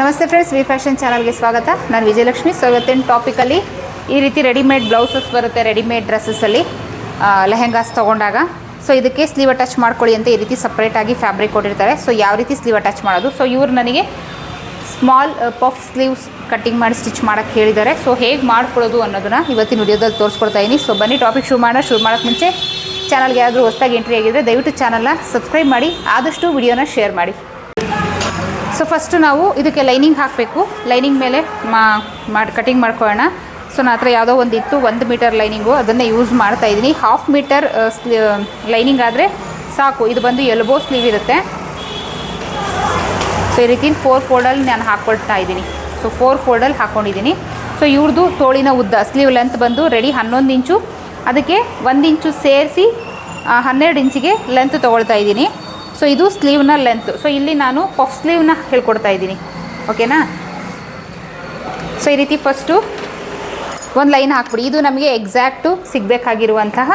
ನಮಸ್ತೆ friends, V fashion ಚಾನಲ್ಗೆ ಸ್ವಾಗತ. ನಾನು ವಿಜಯಲಕ್ಷ್ಮಿ. ಸೊ ಇವತ್ತಿನ ಟಾಪಿಕಲ್ಲಿ ಈ ರೀತಿ ರೆಡಿಮೇಡ್ ಬ್ಲೌಸಸ್ ಬರುತ್ತೆ, ರೆಡಿಮೇಡ್ ಡ್ರೆಸ್ಸಲ್ಲಿ ಲೆಹೆಂಗಾಸ್ ತೊಗೊಂಡಾಗ. ಸೊ ಇದಕ್ಕೆ ಸ್ಲೀವ್ ಅಟ್ಯಾಚ್ ಮಾಡ್ಕೊಳ್ಳಿ ಅಂತ ಈ ರೀತಿ ಸಪ್ರೇಟಾಗಿ ಫ್ಯಾಬ್ರಿಕ್ ಕೊಟ್ಟಿರ್ತಾರೆ. ಸೊ ಯಾವ ರೀತಿ ಸ್ಲೀವ್ ಅಟ್ಯಾಚ್ ಮಾಡೋದು, ಸೊ ಇವರು ನನಗೆ ಸ್ಮಾಲ್ ಪಫ್ ಸ್ಲೀವ್ಸ್ ಕಟ್ಟಿಂಗ್ ಮಾಡಿ ಸ್ಟಿಚ್ ಮಾಡೋಕ್ಕೆ ಹೇಳಿದ್ದಾರೆ. ಸೊ ಹೇಗೆ ಮಾಡ್ಕೊಳ್ಳೋದು ಅನ್ನೋದನ್ನು ಇವತ್ತಿನ ವಿಡಿಯೋದಲ್ಲಿ ತೋರಿಸ್ಕೊಡ್ತಾ ಇದ್ದೀನಿ. ಸೊ ಬನ್ನಿ ಟಾಪಿಕ್ ಶುರು ಮಾಡೋಕ್ಕೆ ಮುಂಚೆ ಚಾನಲ್ಗೆ ಯಾರಾದರೂ ಹೊಸದಾಗಿ ಎಂಟ್ರಿ ಆಗಿದ್ದರೆ ದಯವಿಟ್ಟು ಚಾನಲ್ನ ಸಬ್ಸ್ಕ್ರೈಬ್ ಮಾಡಿ, ಆದಷ್ಟು ವಿಡಿಯೋನ ಶೇರ್ ಮಾಡಿ. ಸೊ ಫಸ್ಟು ನಾವು ಇದಕ್ಕೆ ಲೈನಿಂಗ್ ಹಾಕಬೇಕು. ಲೈನಿಂಗ್ ಮೇಲೆ ಕಟಿಂಗ್ ಮಾಡ್ಕೊಳ್ಳೋಣ. ಸೊ ನನ್ನ ಹತ್ರ ಯಾವುದೋ ಒಂದು ಇತ್ತು, 1 ಮೀಟರ್ ಲೈನಿಂಗು, ಅದನ್ನೇ ಯೂಸ್ ಮಾಡ್ತಾಯಿದ್ದೀನಿ. 1/2 ಮೀಟರ್ ಲೈನಿಂಗ್ ಆದರೆ ಸಾಕು. ಇದು ಬಂದು ಎಲ್ಬೋ ಸ್ಲೀವ್ ಇರುತ್ತೆ. ಸೊ ಈ ರೀತಿ 4 ಫೋಲ್ಡಲ್ಲಿ ನಾನು ಹಾಕ್ಕೊಳ್ತಾ ಇದ್ದೀನಿ. ಸೊ 4 ಫೋಲ್ಡಲ್ಲಿ ಹಾಕ್ಕೊಂಡಿದ್ದೀನಿ. ಸೊ ಇವ್ರದ್ದು ತೋಳಿನ ಉದ್ದ ಸ್ಲೀವ್ ಲೆಂತ್ ಬಂದು ರೆಡಿ 11 ಇಂಚು. ಅದಕ್ಕೆ 1 ಇಂಚು ಸೇರಿಸಿ 12 ಇಂಚಿಗೆ ಲೆಂತ್ ತೊಗೊಳ್ತಾ ಇದ್ದೀನಿ. ಸೊ ಇದು ಸ್ಲೀವ್ನ ಲೆಂತ್. ಸೊ ಇಲ್ಲಿ ನಾನು ಪಫ್ ಸ್ಲೀವ್ನ ಹೇಳ್ಕೊಡ್ತಾ ಇದ್ದೀನಿ, ಓಕೆನಾ. ಸೊ ಈ ರೀತಿ ಫಸ್ಟು ಒಂದು ಲೈನ್ ಹಾಕ್ಬಿಡಿ. ಇದು ನಮಗೆ ಎಕ್ಸಾಕ್ಟು ಸಿಗಬೇಕಾಗಿರುವಂತಹ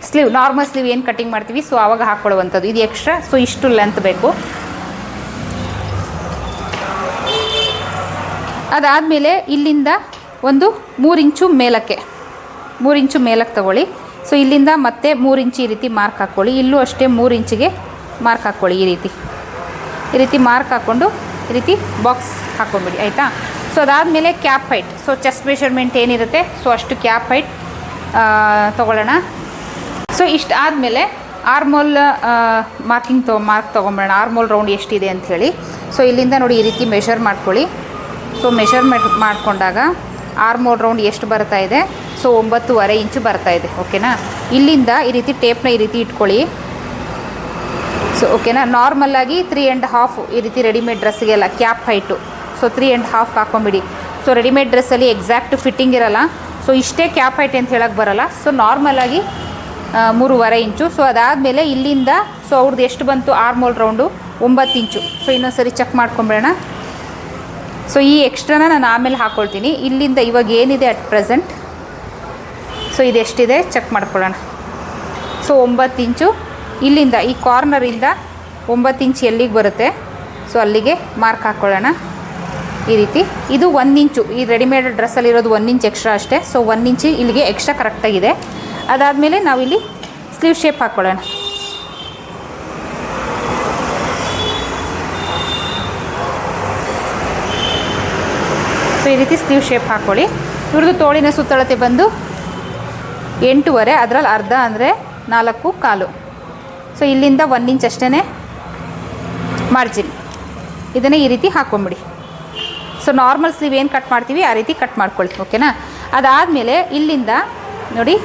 ಸ್ಲೀವ್, ನಾರ್ಮಲ್ ಸ್ಲೀವ್ ಏನು ಕಟ್ಟಿಂಗ್ ಮಾಡ್ತೀವಿ ಸೊ ಆವಾಗ ಹಾಕ್ಕೊಳ್ಳುವಂಥದ್ದು. ಇದು ಎಕ್ಸ್ಟ್ರಾ. ಸೊ ಇಷ್ಟು ಲೆಂತ್ ಬೇಕು. ಅದಾದಮೇಲೆ ಇಲ್ಲಿಂದ ಒಂದು 3 ಇಂಚು ಮೇಲಕ್ಕೆ, 3 ಇಂಚು ಮೇಲಕ್ಕೆ ತಗೊಳ್ಳಿ. ಸೊ ಇಲ್ಲಿಂದ ಮತ್ತೆ 3 ಇಂಚು ಈ ರೀತಿ ಮಾರ್ಕ್ ಹಾಕ್ಕೊಳ್ಳಿ. ಇಲ್ಲೂ ಅಷ್ಟೇ 3 ಇಂಚಿಗೆ ಮಾರ್ಕ್ ಹಾಕ್ಕೊಳ್ಳಿ. ಈ ರೀತಿ ಮಾರ್ಕ್ ಹಾಕ್ಕೊಂಡು ಈ ರೀತಿ ಬಾಕ್ಸ್ ಹಾಕ್ಕೊಂಬಿಡಿ, ಆಯಿತಾ. ಸೊ ಅದಾದಮೇಲೆ cap height, so chest measurement ಏನಿರುತ್ತೆ ಸೊ ಅಷ್ಟು ಕ್ಯಾಪ್ ಹೈಟ್ ತೊಗೊಳ್ಳೋಣ. ಸೊ ಇಷ್ಟು ಆದಮೇಲೆ ಆರ್ಮೋಲ್ ಮಾರ್ಕ್ ತೊಗೊಂಬಿಡೋಣ. ಆರ್ಮೋಲ್ ರೌಂಡ್ ಎಷ್ಟಿದೆ ಅಂಥೇಳಿ. ಸೊ ಇಲ್ಲಿಂದ ನೋಡಿ ಈ ರೀತಿ ಮೆಷರ್ ಮಾಡ್ಕೊಳ್ಳಿ. ಸೊ ಮೆಷರ್ಮೆಂಟ್ ಮಾಡಿಕೊಂಡಾಗ ಆರ್ಮೋಲ್ ರೌಂಡ್ ಎಷ್ಟು ಬರ್ತಾ ಇದೆ, ಸೊ 9.5 ಇಂಚು ಬರ್ತಾ ಇದೆ, ಓಕೆನಾ. ಇಲ್ಲಿಂದ ಈ ರೀತಿ ಟೇಪ್ನ ಈ ರೀತಿ ಇಟ್ಕೊಳ್ಳಿ. ಸೊ ಓಕೆನಾ. ನಾರ್ಮಲ್ಲಾಗಿ 3.5 ಈ ರೀತಿ ರೆಡಿಮೇಡ್ ಡ್ರೆಸ್ಸಿಗೆಲ್ಲ ಕ್ಯಾಪ್ ಹೈಟು. ಸೊ 3.5 ಹಾಕ್ಕೊಂಬಿಡಿ. ಸೊ ರೆಡಿಮೇಡ್ ಡ್ರೆಸ್ಸಲ್ಲಿ ಎಕ್ಸಾಕ್ಟ್ ಫಿಟ್ಟಿಂಗ್ ಇರೋಲ್ಲ. ಸೊ ಇಷ್ಟೇ ಕ್ಯಾಪ್ ಹೈಟ್ ಅಂತ ಹೇಳೋಕ್ಕೆ ಬರೋಲ್ಲ. ಸೊ ನಾರ್ಮಲಾಗಿ 3.5 ಇಂಚು. ಸೊ ಅದಾದಮೇಲೆ ಇಲ್ಲಿಂದ ಸೊ ಅವ್ರದ್ದು ಎಷ್ಟು ಬಂತು ಆರ್ಮೋಲ್ ರೌಂಡು 9 ಇಂಚು. ಸೊ ಇನ್ನೊಂದು ಸರಿ ಚೆಕ್ ಮಾಡ್ಕೊಂಬಿಡೋಣ. ಸೊ ಈ ಎಕ್ಸ್ಟ್ರಾನ ನಾನು ಆಮೇಲೆ ಹಾಕ್ಕೊಳ್ತೀನಿ. ಇಲ್ಲಿಂದ ಇವಾಗ ಏನಿದೆ ಅಟ್ ಪ್ರೆಸೆಂಟ್, ಸೊ ಇದೆಷ್ಟಿದೆ ಚೆಕ್ ಮಾಡ್ಕೊಳ್ಳೋಣ. ಸೊ 9 ಇಂಚು. ಇಲ್ಲಿಂದ ಈ ಕಾರ್ನರಿಂದ 9 ಇಂಚ್ ಎಲ್ಲಿಗೆ ಬರುತ್ತೆ ಸೊ ಅಲ್ಲಿಗೆ ಮಾರ್ಕ್ ಹಾಕ್ಕೊಳ್ಳೋಣ ಈ ರೀತಿ. ಇದು 1 ಇಂಚು, ಈ ರೆಡಿಮೇಡ್ ಡ್ರೆಸ್ಸಲ್ಲಿರೋದು 1 ಇಂಚ್ ಎಕ್ಸ್ಟ್ರಾ ಅಷ್ಟೇ. ಸೊ 1 ಇಂಚು ಇಲ್ಲಿಗೆ ಎಕ್ಸ್ಟ್ರಾ ಕರೆಕ್ಟಾಗಿದೆ. ಅದಾದಮೇಲೆ ನಾವಿಲ್ಲಿ ಸ್ಲೀವ್ ಶೇಪ್ ಹಾಕ್ಕೊಳ್ಳೋಣ. ಸೊ ಈ ರೀತಿ ಸ್ಲೀವ್ ಶೇಪ್ ಹಾಕ್ಕೊಳ್ಳಿ. ಇವ್ರದ್ದು ತೋಳಿನ ಸುತ್ತಳತೆ ಬಂದು 8.5, ಅದರಲ್ಲಿ ಅರ್ಧ ಅಂದರೆ 4.25. ಸೊ ಇಲ್ಲಿಂದ 1 ಇಂಚ್ ಅಷ್ಟೇ ಮಾರ್ಜಿನ್. ಇದನ್ನೇ ಈ ರೀತಿ ಹಾಕ್ಕೊಂಬಿಡಿ. ಸೊ ನಾರ್ಮಲ್ ಸ್ಲೀವ್ ಏನು ಕಟ್ ಮಾಡ್ತೀವಿ ಆ ರೀತಿ ಕಟ್ ಮಾಡ್ಕೊಳ್ಳಿ, ಓಕೆನಾ. ಅದಾದಮೇಲೆ ಇಲ್ಲಿಂದ ನೋಡಿ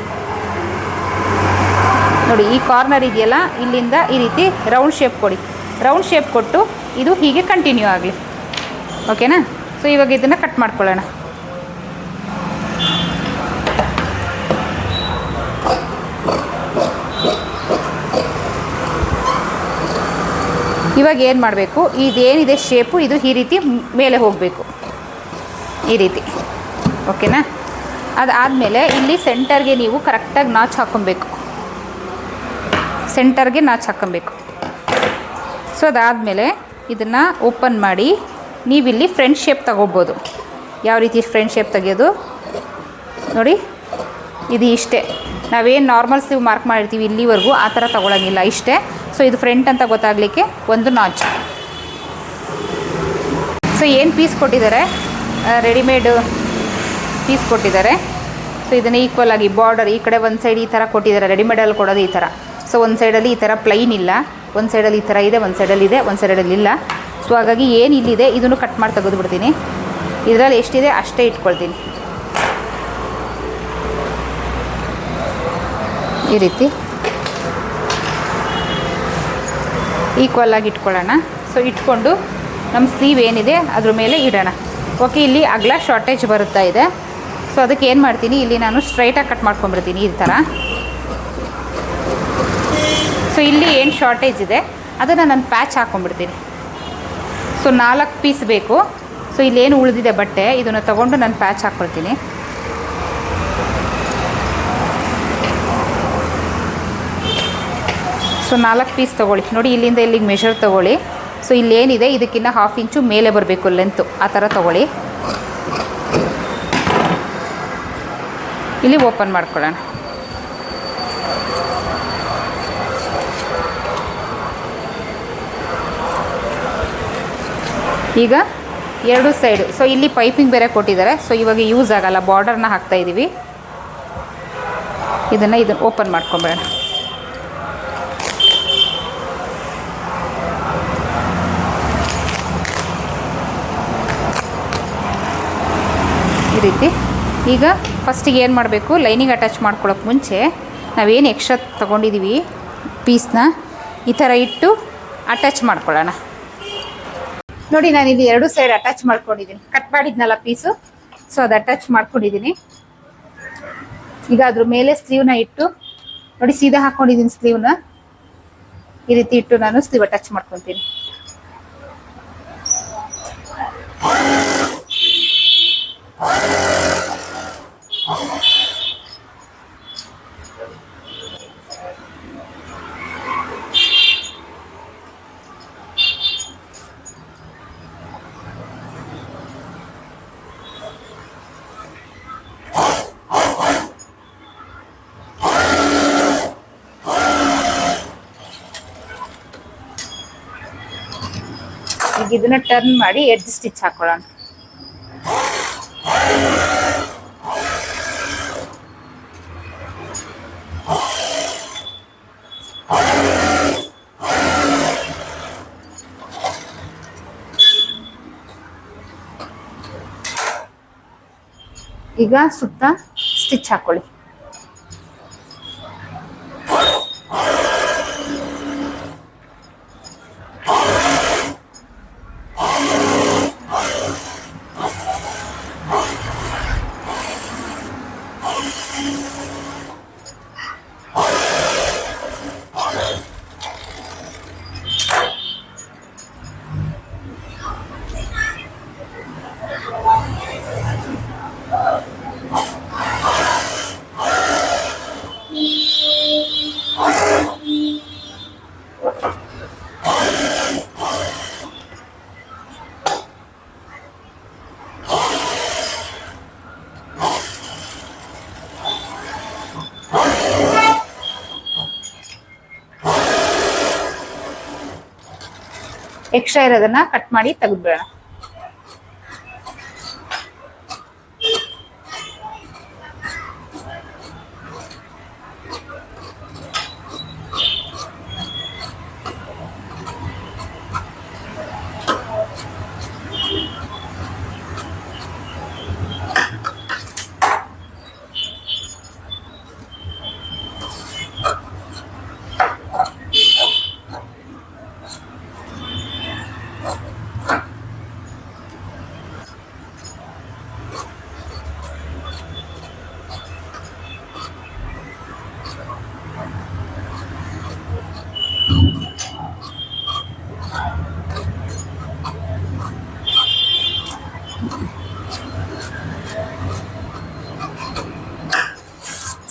ಈ ಕಾರ್ನರ್ ಇದೆಯಲ್ಲ, ಇಲ್ಲಿಂದ ಈ ರೀತಿ ರೌಂಡ್ ಶೇಪ್ ಕೊಡಿ. ರೌಂಡ್ ಶೇಪ್ ಕೊಟ್ಟು ಇದು ಹೀಗೆ ಕಂಟಿನ್ಯೂ ಆಗಲಿ, ಓಕೆನಾ. ಸೊ ಇವಾಗ ಇದನ್ನು ಕಟ್ ಮಾಡ್ಕೊಳ್ಳೋಣ. ಇವಾಗ ಏನು ಮಾಡಬೇಕು, ಇದೇನಿದೆ ಶೇಪು ಇದು ಈ ರೀತಿ ಮೇಲೆ ಹೋಗಬೇಕು, ಈ ರೀತಿ, ಓಕೆನಾ. ಅದಾದಮೇಲೆ ಇಲ್ಲಿ ಸೆಂಟರ್ಗೆ ನೀವು ಕರೆಕ್ಟಾಗಿ ನಾಚ್ ಹಾಕ್ಕೊಬೇಕು. ಸೆಂಟರ್ಗೆ ನಾಚ್ ಹಾಕ್ಕೊಬೇಕು. ಸೊ ಅದಾದಮೇಲೆ ಇದನ್ನು ಓಪನ್ ಮಾಡಿ ನೀವಿಲ್ಲಿ ಫ್ರಂಟ್ ಶೇಪ್ ತಗೋಬೋದು. ಯಾವ ರೀತಿ ಫ್ರಂಟ್ ಶೇಪ್ ತೆಗೆಯೋದು ನೋಡಿ. ಇದು ಇಷ್ಟೇ, ನಾವೇನು ನಾರ್ಮಲ್ ಸ್ಲೀವ್ ಮಾರ್ಕ್ ಮಾಡಿರ್ತೀವಿ ಇಲ್ಲಿವರೆಗೂ ಆ ಥರ ತೊಗೊಳಂಗಿಲ್ಲ, ಇಷ್ಟೇ. ಸೊ ಇದು ಫ್ರಂಟ್ ಅಂತ ಗೊತ್ತಾಗಲಿಕ್ಕೆ ಒಂದು ನಾಚ್. ಸೊ ಏನು ಪೀಸ್ ಕೊಟ್ಟಿದ್ದಾರೆ, ರೆಡಿಮೇಡ್ ಪೀಸ್ ಕೊಟ್ಟಿದ್ದಾರೆ. ಸೊ ಇದನ್ನು ಈಕ್ವಲ್ ಆಗಿ ಬಾರ್ಡರ್ ಈ ಕಡೆ ಒಂದು ಸೈಡ್ ಈ ಥರ ಕೊಟ್ಟಿದ್ದಾರೆ. ರೆಡಿಮೇಡಲ್ಲಿ ಕೊಡೋದು ಈ ಥರ. ಸೊ ಒಂದು ಸೈಡಲ್ಲಿ ಈ ಥರ ಪ್ಲೈನ್ ಇಲ್ಲ, ಒಂದು ಸೈಡಲ್ಲಿ ಈ ಥರ ಇದೆ, ಒಂದು ಸೈಡಲ್ಲಿ ಇದೆ, ಒಂದು ಸೈಡಲ್ಲಿ ಇಲ್ಲ. ಸೊ ಹಾಗಾಗಿ ಏನು ಇಲ್ಲಿದೆ ಇದನ್ನು ಕಟ್ ಮಾಡಿ ತೆಗೆದುಬಿಡ್ತೀನಿ. ಇದರಲ್ಲಿ ಎಷ್ಟಿದೆ ಅಷ್ಟೇ ಇಟ್ಕೊಳ್ತೀನಿ ಈ ರೀತಿ ಈಕ್ವಲ್ ಆಗಿ ಇಟ್ಕೊಳ್ಳೋಣ. ಸೊ ಇಟ್ಕೊಂಡು ನಮ್ಮ ಸ್ಲೀವ್ ಏನಿದೆ ಅದ್ರ ಮೇಲೆ ಇಡೋಣ. ಓಕೆ, ಇಲ್ಲಿ ಅಗಲ ಶಾರ್ಟೇಜ್ ಬರುತ್ತಾ ಇದೆ. ಸೊ ಅದಕ್ಕೆ ಏನು ಮಾಡ್ತೀನಿ, ಇಲ್ಲಿ ನಾನು ಸ್ಟ್ರೈಟಾಗಿ ಕಟ್ ಮಾಡ್ಕೊಂಡ್ಬಿಡ್ತೀನಿ ಈ ಥರ. ಸೊ ಇಲ್ಲಿ ಏನು ಶಾರ್ಟೇಜ್ ಇದೆ ಅದನ್ನು ನಾನು ಪ್ಯಾಚ್ ಹಾಕ್ಕೊಂಡ್ಬಿಡ್ತೀನಿ. ಸೊ 4 ಪೀಸ್ ಬೇಕು. ಸೊ ಇಲ್ಲೇನು ಉಳಿದಿದೆ ಬಟ್ಟೆ ಇದನ್ನು ತೊಗೊಂಡು ನಾನು ಪ್ಯಾಚ್ ಹಾಕ್ಕೊಳ್ತೀನಿ. ಸೊ 4 ಪೀಸ್ ತೊಗೊಳ್ಳಿ. ನೋಡಿ ಇಲ್ಲಿಂದ ಇಲ್ಲಿಗೆ ಮೆಷರ್ ತೊಗೊಳ್ಳಿ. ಸೊ ಇಲ್ಲೇನಿದೆ ಇದಕ್ಕಿಂತ 1/2 ಇಂಚು ಮೇಲೆ ಬರಬೇಕು ಲೆಂತು, ಆ ಥರ ತೊಗೊಳ್ಳಿ. ಇಲ್ಲಿ ಓಪನ್ ಮಾಡ್ಕೊಳ್ಳೋಣ. ಈಗ 2 ಸೈಡು, ಸೊ ಇಲ್ಲಿ ಪೈಪಿಂಗ್ ಬೇರೆ ಕೊಟ್ಟಿದ್ದಾರೆ. ಸೊ ಇವಾಗ ಯೂಸ್ ಆಗಲ್ಲ, ಬಾರ್ಡರ್ನ ಹಾಕ್ತಾಯಿದ್ದೀವಿ. ಇದನ್ನು ಓಪನ್ ಮಾಡ್ಕೊಂಬೇಡ. ಈ ರೀತಿ. ಈಗ ಫಸ್ಟಿಗೆ ಏನು ಮಾಡಬೇಕು, ಲೈನಿಂಗ್ ಅಟ್ಯಾಚ್ ಮಾಡ್ಕೊಳ್ಳೋಕೆ ಮುಂಚೆ ನಾವೇನು ಎಕ್ಸ್ಟ್ರಾ ತೊಗೊಂಡಿದ್ದೀವಿ ಪೀಸ್ನ ಈ ಥರ ಇಟ್ಟು ಅಟ್ಯಾಚ್ ಮಾಡ್ಕೊಳ್ಳೋಣ. ನೋಡಿ, ನಾನು ಇಲ್ಲಿ 2 ಸೈಡ್ ಅಟ್ಯಾಚ್ ಮಾಡ್ಕೊಂಡಿದ್ದೀನಿ. ಕಟ್ ಮಾಡಿದ್ನಲ್ಲ ಪೀಸು, ಸೊ ಅದು ಅಟ್ಯಾಚ್ ಮಾಡ್ಕೊಂಡಿದ್ದೀನಿ. ಈಗ ಅದ್ರ ಮೇಲೆ ಸ್ಲೀವ್ನ ಇಟ್ಟು ನೋಡಿ, ಸೀದಾ ಹಾಕ್ಕೊಂಡಿದ್ದೀನಿ ಸ್ಲೀವ್ನ. ಈ ರೀತಿ ಇಟ್ಟು ನಾನು ಸ್ಲೀವ್ ಅಟ್ಯಾಚ್ ಮಾಡ್ಕೊತೀನಿ. ಈಗ ಇದನ್ನ ಟರ್ನ್ ಮಾಡಿ ಎಡ್ಜ್ ಸ್ಟಿಚ್ ಹಾಕೊಳ್ಳೋಣ. ಈಗ ಸುತ್ತ ಸ್ಟಿಚ್ ಹಾಕೊಳ್ಳಿ. ಎಕ್ಸ್ಟ್ರಾ ಇರೋದನ್ನ ಕಟ್ ಮಾಡಿ ತೆಗೆದ್ಬಿಡೋಣ.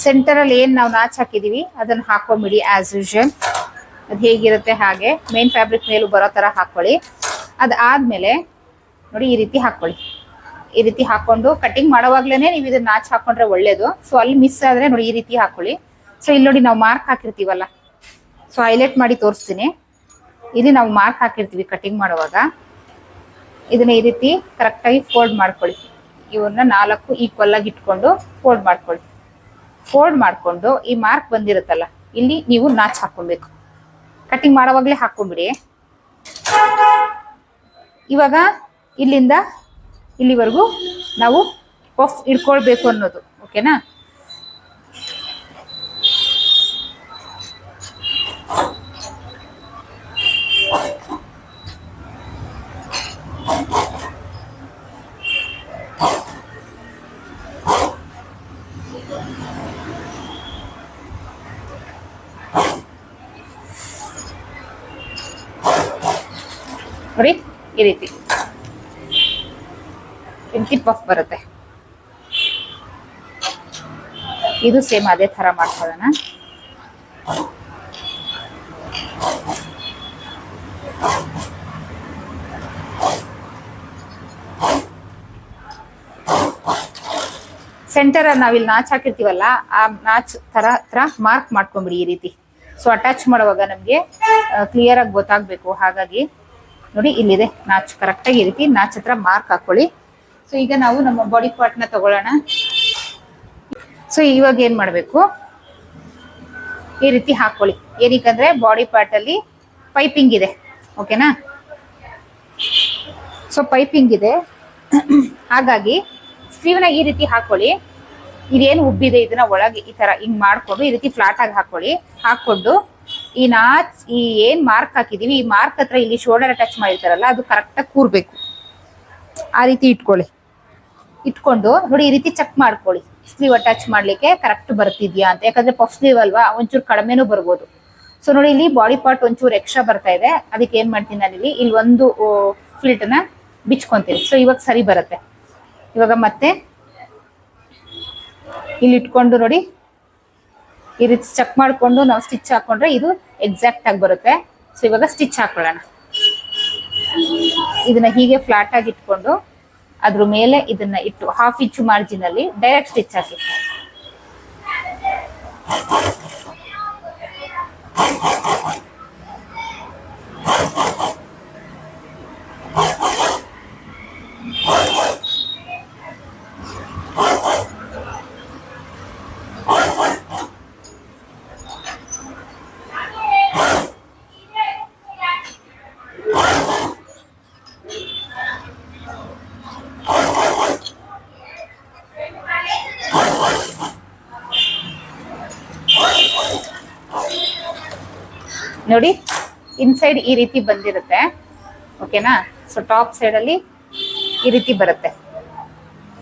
ಸೆಂಟರಲ್ಲಿ ಏನು ನಾವು ನಾಚ್ ಹಾಕಿದೀವಿ ಅದನ್ನು ಹಾಕೊಂಬಿಡಿ ಆಸ್ ಯೂಶುವಲ್. ಅದು ಹೇಗಿರುತ್ತೆ ಹಾಗೆ ಮೇನ್ ಫ್ಯಾಬ್ರಿಕ್ ಮೇಲೂ ಬರೋ ಥರ ಹಾಕ್ಕೊಳ್ಳಿ. ಅದಾದಮೇಲೆ ನೋಡಿ ಈ ರೀತಿ ಹಾಕ್ಕೊಳ್ಳಿ. ಈ ರೀತಿ ಹಾಕ್ಕೊಂಡು ಕಟಿಂಗ್ ಮಾಡೋವಾಗ್ಲೇ ನೀವು ಇದನ್ನ ನಾಚ್ ಹಾಕೊಂಡ್ರೆ ಒಳ್ಳೇದು. ಸೊ ಅಲ್ಲಿ ಮಿಸ್ ಆದರೆ ನೋಡಿ ಈ ರೀತಿ ಹಾಕ್ಕೊಳ್ಳಿ. ಸೊ ಇಲ್ಲಿ ನೋಡಿ ನಾವು ಮಾರ್ಕ್ ಹಾಕಿರ್ತೀವಲ್ಲ, ಸೊ ಹೈಲೈಟ್ ಮಾಡಿ ತೋರಿಸ್ತೀನಿ. ಇಲ್ಲಿ ನಾವು ಮಾರ್ಕ್ ಹಾಕಿರ್ತೀವಿ ಕಟಿಂಗ್ ಮಾಡುವಾಗ. ಇದನ್ನ ಈ ರೀತಿ ಕರೆಕ್ಟಾಗಿ ಫೋಲ್ಡ್ ಮಾಡ್ಕೊಳ್ಳಿ. ಇವನ್ನ 4 ಈಕ್ವಲ್ ಆಗಿ ಇಟ್ಕೊಂಡು ಫೋಲ್ಡ್ ಮಾಡ್ಕೊಳ್ಳಿ. ಫೋಲ್ಡ್ ಮಾಡಿಕೊಂಡು ಈ ಮಾರ್ಕ್ ಬಂದಿರುತ್ತಲ್ಲ ಇಲ್ಲಿ ನೀವು ನಾಚ್ ಹಾಕೊಬೇಕು. ಕಟಿಂಗ್ ಮಾಡೋವಾಗಲೇ ಹಾಕೊಂಡ್ಬಿಡಿ. ಇವಾಗ ಇಲ್ಲಿಂದ ಇಲ್ಲಿವರೆಗೂ ನಾವು ಪಫ್ ಇಟ್ಕೊಳ್ಬೇಕು ಅನ್ನೋದು, ಓಕೆನಾ? ನೋಡಿ ಈ ರೀತಿ ಪಫ್ ಬರುತ್ತೆ. ಇದು ಸೇಮ್ ಅದೇ ತರ ಮಾಡ್ಕೊಳ್ಳೋಣ. ಸೆಂಟರ್ ನಾವಿಲ್ಲಿ ನಾಚ್ ಹಾಕಿರ್ತೀವಲ್ಲ, ಆ ನಾಚ್ ಹತ್ರ ಮಾರ್ಕ್ ಮಾಡ್ಕೊಂಬಿಡಿ ಈ ರೀತಿ. ಸೊ ಅಟ್ಯಾಚ್ ಮಾಡುವಾಗ ನಮಗೆ ಕ್ಲಿಯರ್ ಆಗಿ ಗೊತ್ತಾಗಬೇಕು. ಹಾಗಾಗಿ ನೋಡಿ ಇಲ್ಲಿದೆ ನಾಚ್, ಕರೆಕ್ಟಾಗಿ ಈ ರೀತಿ ನಾಚ್ ಹತ್ರ ಮಾರ್ಕ್ ಹಾಕೊಳ್ಳಿ. ಸೊ ಈಗ ನಾವು ನಮ್ಮ ಬಾಡಿ ಪಾರ್ಟ್ನ ತಗೊಳ್ಳೋಣ. ಸೊ ಇವಾಗ ಏನು ಮಾಡಬೇಕು, ಈ ರೀತಿ ಹಾಕೊಳ್ಳಿ. ಏನಕ್ಕಂದ್ರೆ ಬಾಡಿ ಪಾರ್ಟ್ ಅಲ್ಲಿ ಪೈಪಿಂಗ್ ಇದೆ, ಓಕೆನಾ. ಸೊ ಪೈಪಿಂಗ್ ಇದೆ, ಹಾಗಾಗಿ ಸ್ಲೀವ್ನ ಈ ರೀತಿ ಹಾಕೊಳ್ಳಿ. ಇದೇನು ಉಬ್ಬಿದೆ ಇದನ್ನ ಒಳಗೆ ಈ ತರ ಹಿಂಗ್ ಮಾಡ್ಕೊಂಡು ಈ ರೀತಿ ಫ್ಲಾಟ್ ಆಗಿ ಹಾಕೊಳ್ಳಿ. ಹಾಕೊಂಡು ಈ ಏನ್ ಮಾರ್ಕ್ ಹಾಕಿದೀವಿ, ಈ ಮಾರ್ಕ್ ಹತ್ರ ಇಲ್ಲಿ ಶೋಲ್ಡರ್ ಅಟ್ಯಾಚ್ ಮಾಡಿರ್ತಾರಲ್ಲ, ಅದು ಕರೆಕ್ಟಾಗಿ ಕೂರ್ಬೇಕು. ಆ ರೀತಿ ಇಟ್ಕೊಳ್ಳಿ. ಇಟ್ಕೊಂಡು ನೋಡಿ ಈ ರೀತಿ ಚೆಕ್ ಮಾಡ್ಕೊಳ್ಳಿ, ಸ್ಲೀವ್ ಅಟ್ಯಾಚ್ ಮಾಡ್ಲಿಕ್ಕೆ ಕರೆಕ್ಟ್ ಬರ್ತಿದ್ಯಾ ಅಂತ. ಯಾಕಂದ್ರೆ ಪಫ್ ಸ್ಲೀವ್ ಅಲ್ವಾ, ಒಂಚೂರು ಕಡಿಮೆನೂ ಬರ್ಬೋದು. ಸೊ ನೋಡಿ ಇಲ್ಲಿ ಬಾಡಿ ಪಾರ್ಟ್ ಒಂಚೂರು ಎಕ್ಸ್ಟ್ರಾ ಬರ್ತಾ ಇದೆ, ಅದಕ್ಕೆ ಏನ್ ಮಾಡ್ತೀನಿ ನಾನು ಇಲ್ಲಿ ಒಂದು ಫ್ಲಿಟ್ನ ಬಿಚ್ಕೊಂತೀನಿ. ಸೊ ಇವಾಗ ಸರಿ ಬರುತ್ತೆ. ಇವಾಗ ಮತ್ತೆ ಇಲ್ಲಿ ಇಟ್ಕೊಂಡು ನೋಡಿ ಈ ರೀತಿ ಚೆಕ್ ಮಾಡ್ಕೊಂಡು ನಾವು ಸ್ಟಿಚ್ ಹಾಕೊಂಡ್ರೆ ಇದು ಎಕ್ಸಾಕ್ಟ್ ಆಗಿ ಬರುತ್ತೆ. ಸೊ ಇವಾಗ ಸ್ಟಿಚ್ ಹಾಕೊಳ್ಳೋಣ. ಇದನ್ನ ಹೀಗೆ ಫ್ಲಾಟ್ ಆಗಿ ಇಟ್ಕೊಂಡು ಅದ್ರ ಮೇಲೆ ಇದನ್ನ ಇಟ್ಟು 1/2 ಇಂಚು ಮಾರ್ಜಿನ್ ಅಲ್ಲಿ ಡೈರೆಕ್ಟ್ ಸ್ಟಿಚ್ ಹಾಕಿ. ನೋಡಿ ಇನ್ಸೈಡ್ ಈ ರೀತಿ ಬಂದಿರುತ್ತೆ, ಓಕೆನಾ. ಸೊ ಟಾಪ್ ಸೈಡ್ ಅಲ್ಲಿ ಈ ರೀತಿ ಬರುತ್ತೆ.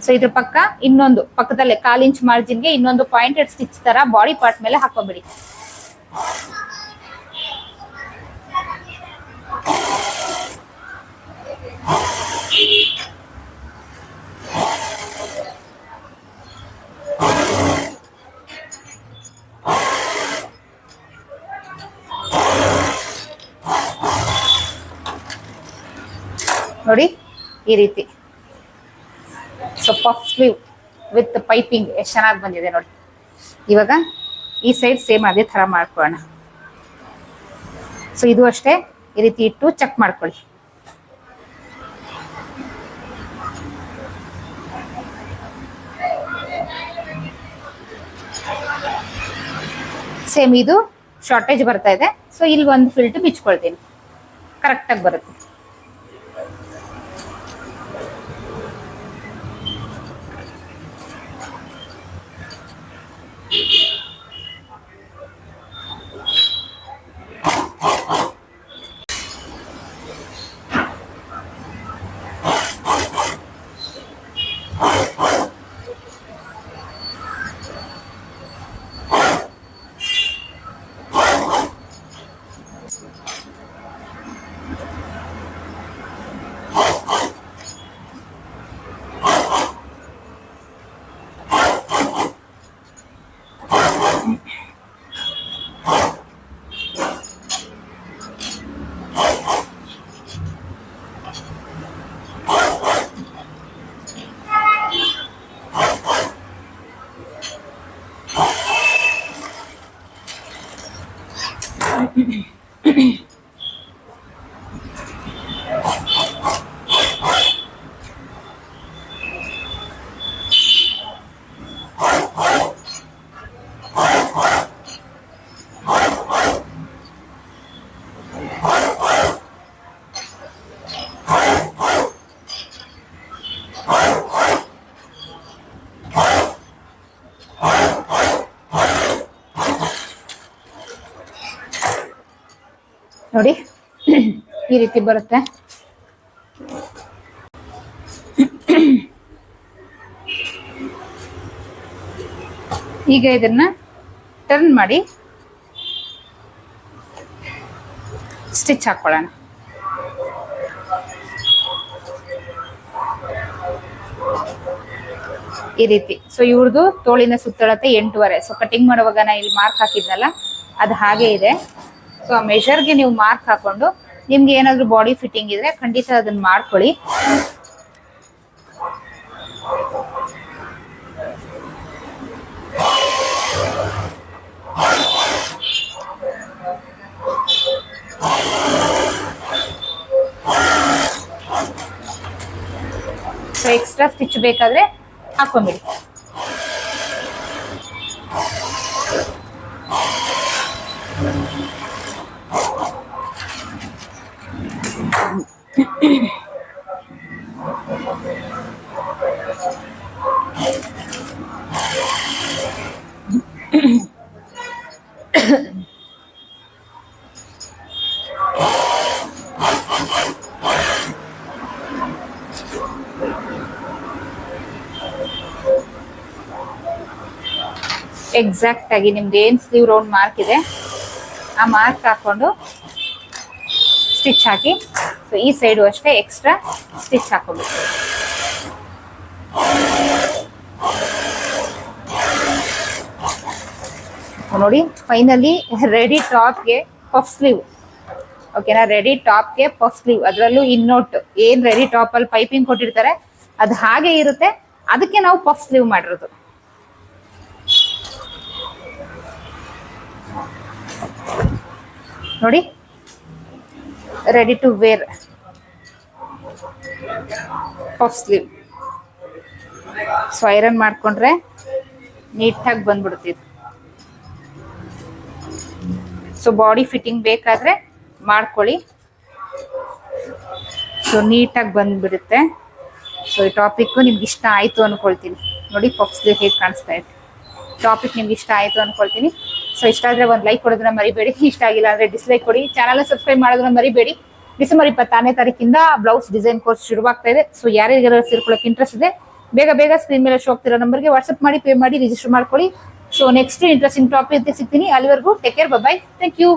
ಸೊ ಇದ್ರ ಪಕ್ಕ ಇನ್ನೊಂದು ಪಕ್ಕದಲ್ಲೇ 1/4 ಇಂಚ್ ಮಾರ್ಜಿನ್ಗೆ ಇನ್ನೊಂದು ಪಾಯಿಂಟೆಡ್ ಸ್ಟಿಚ್ ತರ ಬಾಡಿ ಪಾರ್ಟ್ ಮೇಲೆ ಹಾಕೊಂಬಿಡಿ. ನೋಡಿ ಈ ರೀತಿ. So puff sleeve with piping ಎಷ್ಟು ಚೆನ್ನಾಗಿ ಬಂದಿದೆ ನೋಡಿ. ಇವಾಗ ಈ ಸೈಡ್ ಸೇಮ್ ಅದೇ ತರ ಮಾಡ್ಕೊಳ್ಳೋಣ. ಸೊ ಇದು ಅಷ್ಟೇ ಈ ರೀತಿ ಇಟ್ಟು ಚೆಕ್ ಮಾಡ್ಕೊಳ್ಳಿ. ಸೇಮ್ ಇದು ಶಾರ್ಟೇಜ್ ಬರ್ತಾ ಇದೆ. ಸೊ ಇಲ್ಲಿ ಒಂದು ಫಿಲ್ಟ್ ಬಿಚ್ಕೊಳ್ತೀನಿ, ಕರೆಕ್ಟಾಗಿ ಬರುತ್ತೆ. ನೋಡಿ ಈ ರೀತಿ ಬರುತ್ತೆ. ಈಗ ಇದನ್ನ ಟರ್ನ್ ಮಾಡಿ ಸ್ಟಿಚ್ ಹಾಕೊಳ್ಳೋಣ. ಈ ರೀತಿ. ಸೊ ಇವ್ರದ್ದು ತೋಳಿನ ಸುತ್ತಳತೆ 8.5. ಸೊ ಕಟಿಂಗ್ ಮಾಡುವಾಗ ನಾ ಇಲ್ಲಿ ಮಾರ್ಕ್ ಹಾಕಿದ್ನಲ್ಲ ಅದು ಹಾಗೆ ಇದೆ. ಸೊ ಆ ಮೆಷರ್ಗೆ ನೀವು ಮಾರ್ಕ್ ಹಾಕೊಂಡು ನಿಮ್ಗೆ ಏನಾದ್ರು ಬಾಡಿ ಫಿಟ್ಟಿಂಗ್ ಇದ್ರೆ ಖಂಡಿತ ಅದನ್ನ ಮಾಡ್ಕೊಳ್ಳಿ. ಸೊ ಎಕ್ಸ್ಟ್ರಾ ಸ್ಟಿಚ್ ಬೇಕಾದರೆ ಹಾಕೊಂಬಿಡಿ. ಎಕ್ಸಾಕ್ಟ್ ಆಗಿ ನಿಮ್ದು ಏನು ಸ್ಲೀವ್ ರೌಂಡ್ ಮಾರ್ಕ್ ಇದೆ ಆ ಮಾರ್ಕ್ ಹಾಕೊಂಡು ಸ್ಟಿಚ್ ಹಾಕಿ. ಸೊ ಈ ಸೈಡು ಅಷ್ಟೇ ಎಕ್ಸ್ಟ್ರಾ ಸ್ಟಿಚ್ ಹಾಕೋಬೇಕು. ನೋಡಿ ಫೈನಲಿ ರೆಡಿ ಟಾಪ್ಗೆ ಪಫ್ ಸ್ಲೀವ್. ಓಕೆನಾ, ರೆಡಿ ಟಾಪ್ಗೆ ಪಫ್ ಸ್ಲೀವ್. ಅದರಲ್ಲೂ ಇನ್ನೋಟ್ ಏನು ರೆಡಿ ಟಾಪಲ್ಲಿ ಪೈಪಿಂಗ್ ಕೊಟ್ಟಿರ್ತಾರೆ ಅದು ಹಾಗೆ ಇರುತ್ತೆ, ಅದಕ್ಕೆ ನಾವು ಪಫ್ ಸ್ಲೀವ್ ಮಾಡಿರೋದು. ನೋಡಿ, ready to wear puff sleeve. So iron ಮಾಡಿಕೊಂಡ್ರೆ ನೀಟಾಗಿ ಬಂದ್ಬಿಡ್ತಿದ್ದು. ಸೊ ಬಾಡಿ ಫಿಟ್ಟಿಂಗ್ ಬೇಕಾದರೆ ಮಾಡ್ಕೊಳ್ಳಿ. ಸೊ ನೀಟಾಗಿ ಬಂದ್ಬಿಡುತ್ತೆ. ಸೊ ಈ ಟಾಪಿಕ್ಕು ನಿಮ್ಗೆ ಇಷ್ಟ ಆಯಿತು ಅಂದ್ಕೊಳ್ತೀನಿ. ನೋಡಿ ಪಫ್ ಸ್ಲೀವ್ ಹೇಗೆ ಕಾಣಿಸ್ತಾ ಇದೆ. ಟಾಪಿಕ್ ನಿಮ್ಗೆ ಇಷ್ಟ ಆಯಿತು ಅಂದ್ಕೊಳ್ತೀನಿ. ಸೊ ಇಷ್ಟ ಆದರೆ ಒಂದು ಲೈಕ್ ಕೊಡೋದನ್ನ ಮರಿಬೇಡಿ. ಇಷ್ಟ ಆಗಿಲ್ಲ ಅಂದರೆ ಡಿಸ್ಲೈಕ್ ಕೊಡಿ. ಚಾನಲ್ನ ಸಬ್ಸ್ಕ್ರೈಬ್ ಮಾಡೋದನ್ನ ಮರಿಬೇಡಿ. ಡಿಸೆಂಬರ್ 26ನೇ ತಾರೀಕಿಂದ ಬ್ಲೌಸ್ ಡಿಸೈನ್ ಕೋರ್ಸ್ ಶುರುವಾಗ್ತಾ ಇದೆ. ಸೊ ಯಾರ್ಯಾರು ಸೇರ್ಕೊಳ್ಳೋಕೆ ಇಂಟ್ರೆಸ್ಟ್ ಇದೆ ಬೇಗ ಸ್ಕ್ರೀನ್ ಮೇಲೆ ಶೋ ಆಗ್ತಿರೋ ನಂಬರ್ಗೆ ವಾಟ್ಸಪ್ ಮಾಡಿ, ಪೇ ಮಾಡಿ ರಿಜಿಸ್ಟರ್ ಮಾಡ್ಕೊಳ್ಳಿ. ಸೊ ನೆಕ್ಸ್ಟ್ ಇಂಟ್ರೆಸ್ಟಿಂಗ್ ಟಾಪಿಕ್ ಸಿಗ್ತೀನಿ. ಅಲ್ಲಿವರೆಗೂ take care, bye. Thank you.